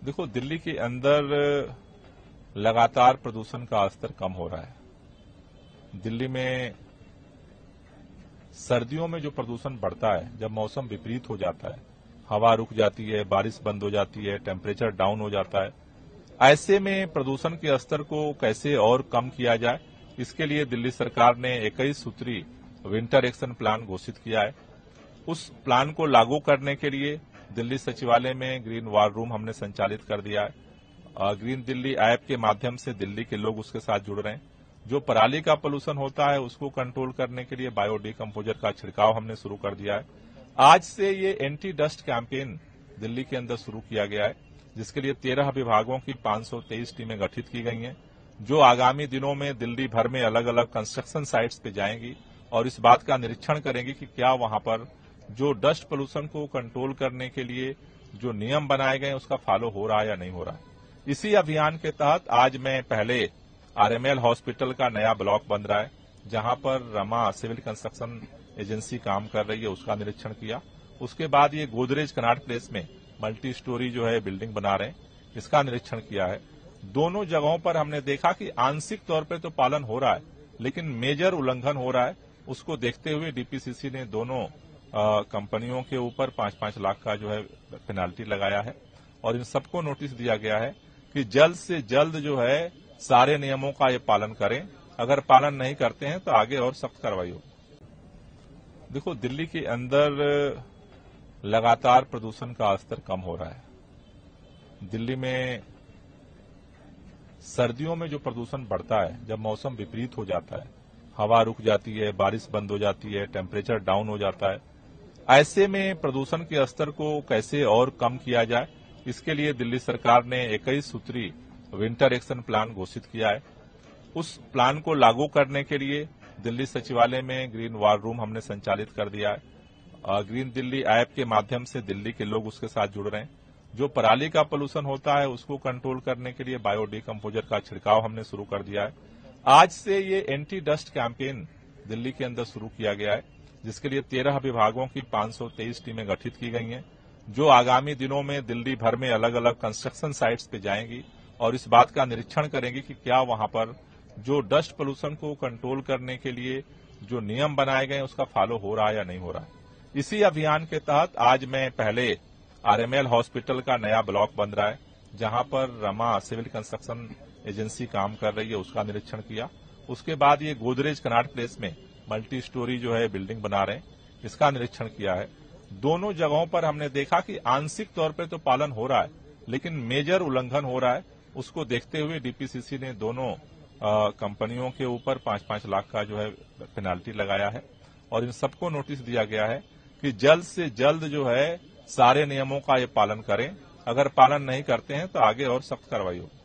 देखो, दिल्ली के अंदर लगातार प्रदूषण का स्तर कम हो रहा है। दिल्ली में सर्दियों में जो प्रदूषण बढ़ता है, जब मौसम विपरीत हो जाता है, हवा रुक जाती है, बारिश बंद हो जाती है, टेम्परेचर डाउन हो जाता है, ऐसे में प्रदूषण के स्तर को कैसे और कम किया जाए, इसके लिए दिल्ली सरकार ने 21 सूत्री विंटर एक्शन प्लान घोषित किया है। उस प्लान को लागू करने के लिए दिल्ली सचिवालय में ग्रीन वार रूम हमने संचालित कर दिया है। ग्रीन दिल्ली ऐप के माध्यम से दिल्ली के लोग उसके साथ जुड़ रहे हैं। जो पराली का पोल्यूशन होता है उसको कंट्रोल करने के लिए बायोडिकम्पोजर का छिड़काव हमने शुरू कर दिया है। आज से ये एंटी डस्ट कैंपेन दिल्ली के अंदर शुरू किया गया है, जिसके लिए 13 विभागों की 523 टीमें गठित की गई हैं, जो आगामी दिनों में दिल्ली भर में अलग अलग कंस्ट्रक्शन साइट्स पे जाएंगी और इस बात का निरीक्षण करेंगी कि क्या वहां पर जो डस्ट पोल्यूशन को कंट्रोल करने के लिए जो नियम बनाए गए उसका फॉलो हो रहा है या नहीं हो रहा है। इसी अभियान के तहत आज मैं पहले आरएमएल हॉस्पिटल का नया ब्लॉक बन रहा है, जहां पर रमा सिविल कंस्ट्रक्शन एजेंसी काम कर रही है, उसका निरीक्षण किया। उसके बाद ये गोदरेज कनाट प्लेस में मल्टी स्टोरी जो है बिल्डिंग बना रहे हैं, इसका निरीक्षण किया है। दोनों जगहों पर हमने देखा कि आंशिक तौर पर तो पालन हो रहा है, लेकिन मेजर उल्लंघन हो रहा है। उसको देखते हुए डीपीसीसी ने दोनों कंपनियों के ऊपर 5-5 लाख का जो है पेनाल्टी लगाया है और इन सबको नोटिस दिया गया है कि जल्द से जल्द जो है सारे नियमों का ये पालन करें। अगर पालन नहीं करते हैं तो आगे और सख्त कार्रवाई होगी। देखो, दिल्ली के अंदर लगातार प्रदूषण का स्तर कम हो रहा है। दिल्ली में सर्दियों में जो प्रदूषण बढ़ता है, जब मौसम विपरीत हो जाता है, हवा रुक जाती है, बारिश बंद हो जाती है, टेम्परेचर डाउन हो जाता है, ऐसे में प्रदूषण के स्तर को कैसे और कम किया जाए, इसके लिए दिल्ली सरकार ने 21 सूत्री विंटर एक्शन प्लान घोषित किया है। उस प्लान को लागू करने के लिए दिल्ली सचिवालय में ग्रीन वार रूम हमने संचालित कर दिया है। ग्रीन दिल्ली ऐप के माध्यम से दिल्ली के लोग उसके साथ जुड़ रहे हैं। जो पराली का पोल्यूशन होता है उसको कंट्रोल करने के लिए बायोडिकम्पोजर का छिड़काव हमने शुरू कर दिया है। आज से ये एंटी डस्ट कैंपेन दिल्ली के अंदर शुरू किया गया है, जिसके लिए 13 विभागों की 523 टीमें गठित की गई हैं, जो आगामी दिनों में दिल्ली भर में अलग अलग कंस्ट्रक्शन साइट्स पे जाएंगी और इस बात का निरीक्षण करेंगी कि क्या वहां पर जो डस्ट पोल्यूशन को कंट्रोल करने के लिए जो नियम बनाए गए उसका फॉलो हो रहा है या नहीं हो रहा है। इसी अभियान के तहत आज मैं पहले आरएमएल हॉस्पिटल का नया ब्लॉक बन रहा है, जहां पर रमा सिविल कंस्ट्रक्शन एजेंसी काम कर रही है, उसका निरीक्षण किया। उसके बाद ये गोदरेज कनाट प्लेस में मल्टी स्टोरी जो है बिल्डिंग बना रहे हैं, इसका निरीक्षण किया है। दोनों जगहों पर हमने देखा कि आंशिक तौर पर तो पालन हो रहा है, लेकिन मेजर उल्लंघन हो रहा है। उसको देखते हुए डीपीसीसी ने दोनों कंपनियों के ऊपर 5-5 लाख का जो है पेनाल्टी लगाया है और इन सबको नोटिस दिया गया है कि जल्द से जल्द जो है सारे नियमों का ये पालन करें। अगर पालन नहीं करते हैं तो आगे और सख्त कार्रवाई होगी।